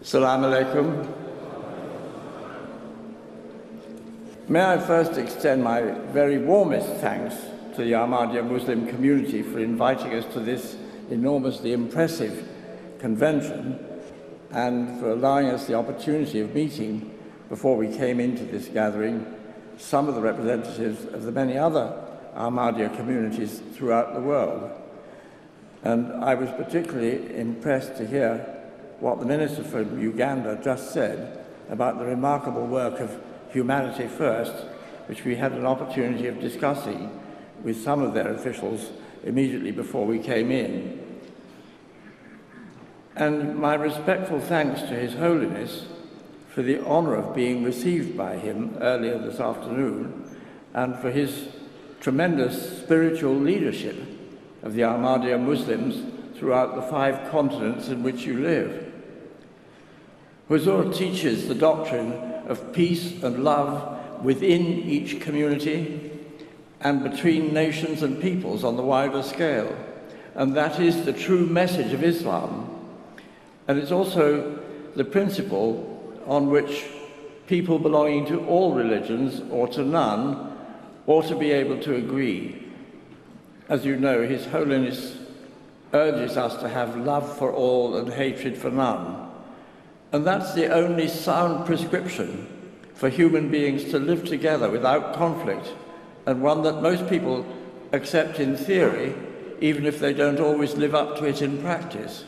Assalamu alaikum. May I first extend my very warmest thanks to the Ahmadiyya Muslim community for inviting us to this enormously impressive convention and for allowing us the opportunity of meeting, before we came into this gathering, some of the representatives of the many other Ahmadiyya communities throughout the world. And I was particularly impressed to hear what the Minister from Uganda just said about the remarkable work of Humanity First, which we had an opportunity of discussing with some of their officials immediately before we came in. And my respectful thanks to His Holiness for the honor of being received by him earlier this afternoon, and for his tremendous spiritual leadership of the Ahmadiyya Muslims throughout the 5 continents in which you live. Huzur teaches the doctrine of peace and love within each community and between nations and peoples on the wider scale. And that is the true message of Islam. And it's also the principle on which people belonging to all religions, or to none, ought to be able to agree. As you know, His Holiness urges us to have love for all and hatred for none. And that's the only sound prescription for human beings to live together without conflict, and one that most people accept in theory, even if they don't always live up to it in practice.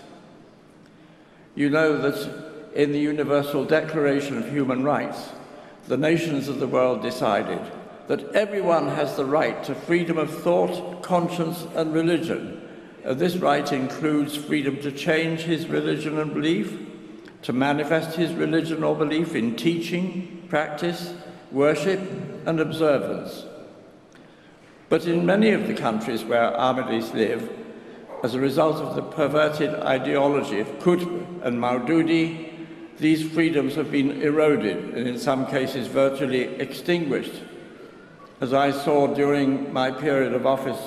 You know that in the Universal Declaration of Human Rights, the nations of the world decided that everyone has the right to freedom of thought, conscience, and religion. This right includes freedom to change his religion and belief, to manifest his religion or belief in teaching, practice, worship, and observance. But in many of the countries where Ahmadis live, as a result of the perverted ideology of Qutb and Maududi, these freedoms have been eroded and in some cases virtually extinguished, as I saw during my period of office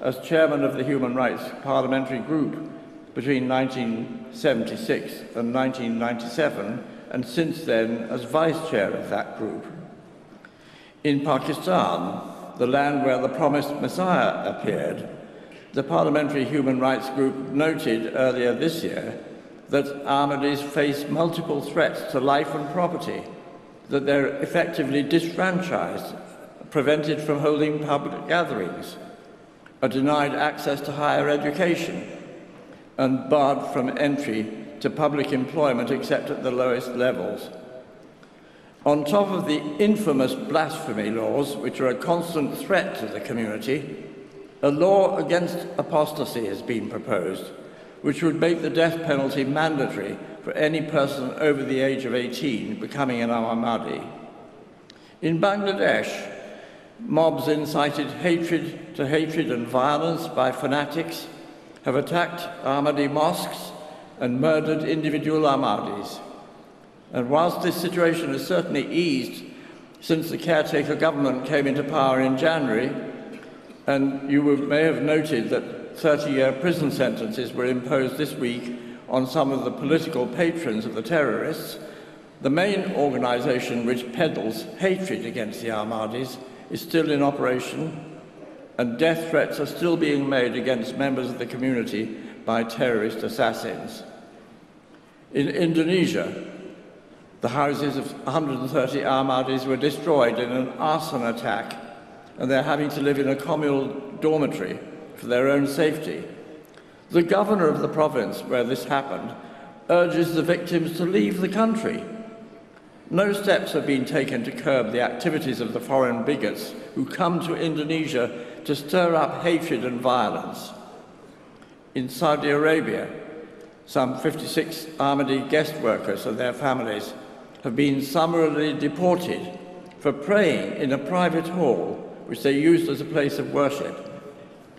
as chairman of the Human Rights Parliamentary Group between 1976 and 1997, and since then as vice chair of that group. In Pakistan, the land where the promised Messiah appeared, the Parliamentary Human Rights Group noted earlier this year that Ahmadis face multiple threats to life and property, that they're effectively disfranchised, prevented from holding public gatherings, are denied access to higher education, and barred from entry to public employment except at the lowest levels. On top of the infamous blasphemy laws, which are a constant threat to the community, a law against apostasy has been proposed, which would make the death penalty mandatory for any person over the age of 18 becoming an Ahmadi. In Bangladesh, mobs incited to hatred and violence by fanatics have attacked Ahmadi mosques and murdered individual Ahmadis. And whilst this situation has certainly eased since the caretaker government came into power in January, and you may have noted that 30-year prison sentences were imposed this week on some of the political patrons of the terrorists, the main organization which peddles hatred against the Ahmadis is still in operation, and death threats are still being made against members of the community by terrorist assassins. In Indonesia, the houses of 130 Ahmadis were destroyed in an arson attack, and they're having to live in a communal dormitory for their own safety. The governor of the province where this happened urges the victims to leave the country. No steps have been taken to curb the activities of the foreign bigots who come to Indonesia to stir up hatred and violence. In Saudi Arabia, some 56 Ahmadi guest workers and their families have been summarily deported for praying in a private hall which they used as a place of worship.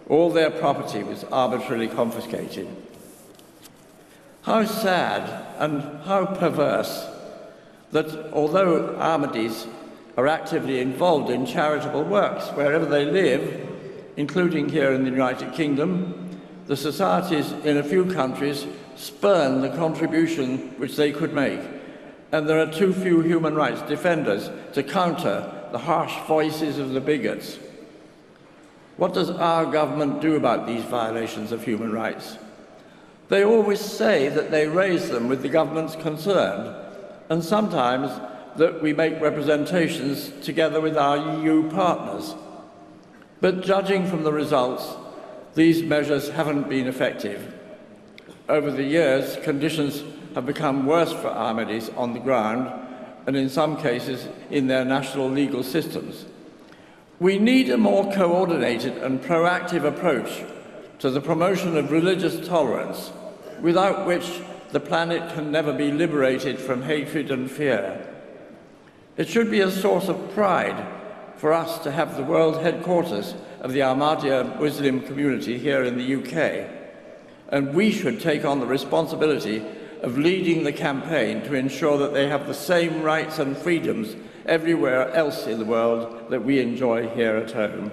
All their property was arbitrarily confiscated. How sad and how perverse that although Ahmadis are actively involved in charitable works wherever they live, including here in the United Kingdom, the societies in a few countries spurn the contribution which they could make, and there are too few human rights defenders to counter the harsh voices of the bigots. What does our government do about these violations of human rights? They always say that they raise them with the governments concerned, and sometimes that we make representations together with our EU partners. But judging from the results, these measures haven't been effective. Over the years, conditions have become worse for Ahmadis on the ground, and in some cases in their national legal systems. We need a more coordinated and proactive approach to the promotion of religious tolerance, without which the planet can never be liberated from hatred and fear. It should be a source of pride for us to have the world headquarters of the Ahmadiyya Muslim community here in the UK, and we should take on the responsibility of leading the campaign to ensure that they have the same rights and freedoms everywhere else in the world that we enjoy here at home.